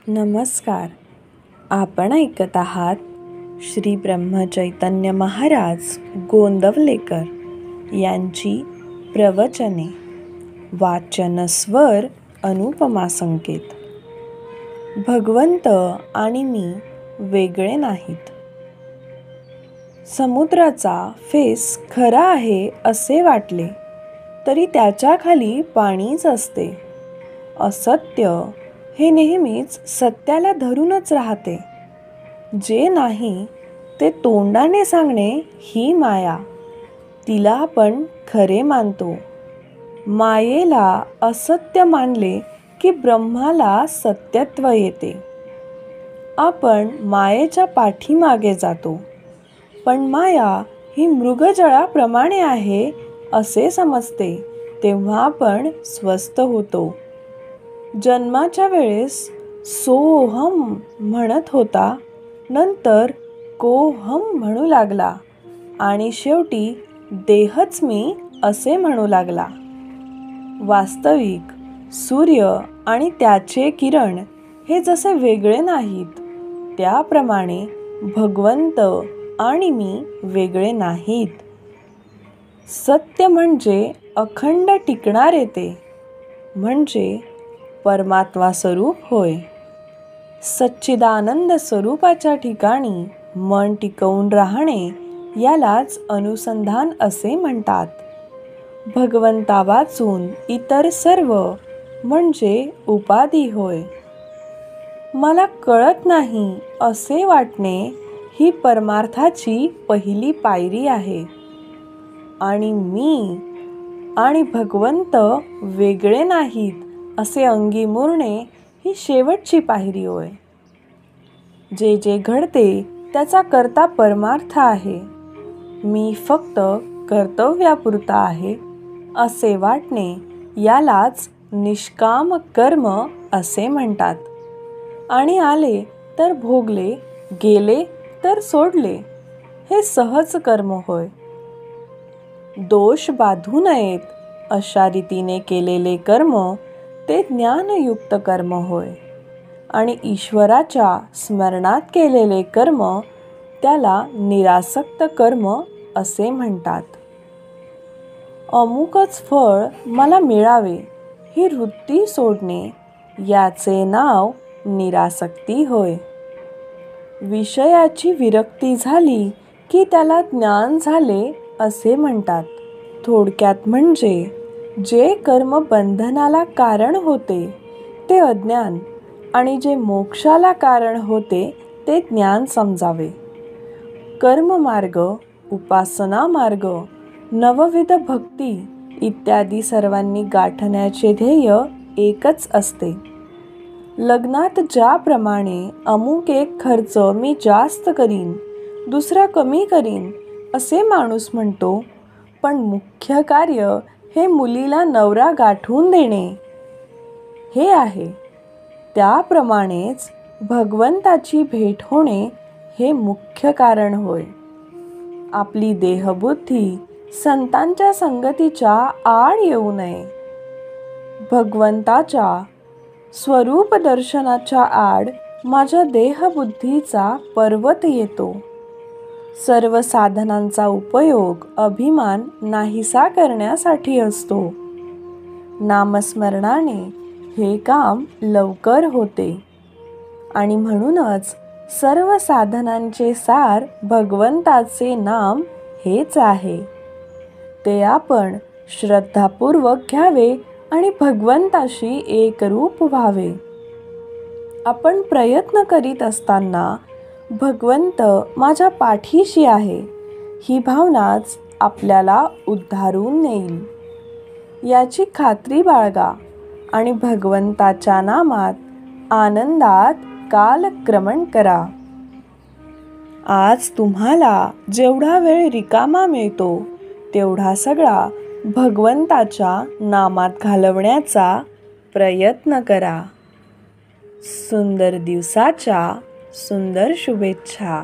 नमस्कार. आपण ऐकत आहात श्री ब्रह्मचैतन्य महाराज गोंदवलेकर यांची प्रवचने. वाचन स्वर अनुपमा संकेत. भगवंत आणि मी वेगळे नाहीत. समुद्राचा फेस खरा आहे असे वाटले तरी त्याच्या खाली पाणीच असते. असत्य हे नेहमीच सत्याला धरूनच राहते. जे नाही ते तोंडाने सांगणे ही माया. तिला आपण खरे मानतो. मायेला असत्य मानले की ब्रह्माला सत्यत्व येते. आपण मायेच्या पाठीमागे जातो, पण माया ही मृगजळाप्रमाणे आहे असे समजते तेव्हा आपण स्वस्थ होतो. जन्माच्या वेळेस सोहम म्हणत होता, नंतर कोहम म्हणू लागला आणि शेवटी देहच मी असे म्हणू लागला. वास्तविक सूर्य आणि त्याचे किरण हे जसे वेगळे नाहीत, त्याप्रमाणे भगवंत आणि मी वेगळे नाहीत. सत्य म्हणजे अखंड टिकणारे ते म्हणजे परमात्मा स्वरूप होय. सच्चिदानंद स्वरूपाच्या ठिकाणी मन टिकवून राहणे यालाच अनुसंधान असे म्हणतात. भगवंता वाचून इतर सर्व म्हणजे उपाधी होय. मला कळत नाही असे वाटणे ही परमार्थाची पहिली पायरी आहे. आणि मी आणि भगवंत वेगळे नाहीत असे अंगी मुरणे ही शेवटची पायरी होय. जे जे घडते त्याचा करता परमार्थ आहे. मी फक्त कर्तव्यापुरता आहे असे वाटणे यालाच निष्काम कर्म असे म्हणतात. आणि आले तर भोगले, गेले तर सोडले, हे सहज कर्म होय. दोष बाधू नयेत अशा रीतीने केलेले कर्म ते ज्ञानयुक्त कर्म होय. आणि ईश्वराच्या स्मरणात केलेले कर्म त्याला निरासक्त कर्म असे म्हणतात. अमुकच फळ मला मिळावे ही वृत्ती सोडणे याचे नाव निरासक्ती होय. विषयाची विरक्ती झाली की त्याला ज्ञान झाले असे म्हणतात. थोडक्यात म्हणजे जे कर्म बंधनाला कारण होते ते अज्ञान आणि जे मोक्षाला कारण होते ते ज्ञान समजावे. कर्ममार्ग, उपासना मार्ग, नवविध भक्ती इत्यादी सर्वांनी गाठण्याचे ध्येय एकच असते. लग्नात ज्याप्रमाणे अमुक एक खर्च मी जास्त करीन, दुसरा कमी करीन असे माणूस म्हणतो, पण मुख्य कार्य हे मुलीला नवरा गाठून देणे हे आहे. त्याप्रमाणेच भगवंताची भेट होणे हे मुख्य कारण होय. आपली देहबुद्धी संतांच्या संगतीच्या आड येऊ नये. भगवंताच्या स्वरूप दर्शनाच्या आड माझ्या देहबुद्धीचा पर्वत येतो. सर्व साधनांचा उपयोग अभिमान नाहीसा करण्यासाठी असतो. नामस्मरणाने हे काम लवकर होते. आणि म्हणूनच सर्व साधनांचे सार भगवंताचे नाम हेच आहे. ते आपण श्रद्धापूर्वक घ्यावे आणि भगवंताशी एकरूप व्हावे. आपण प्रयत्न करीत असताना भगवंत माझ्या पाठीशी आहे ही भावनाच आपल्याला उद्धारून नेईल याची खात्री बाळगा आणि भगवंताच्या नामात आनंदात कालक्रमण करा. आज तुम्हाला जेवढा वेळ रिकामा मिळतो तेवढा सगळा भगवंताच्या नामात घालवण्याचा प्रयत्न करा. सुंदर दिवसाच्या सुंदर शुभेच्छा.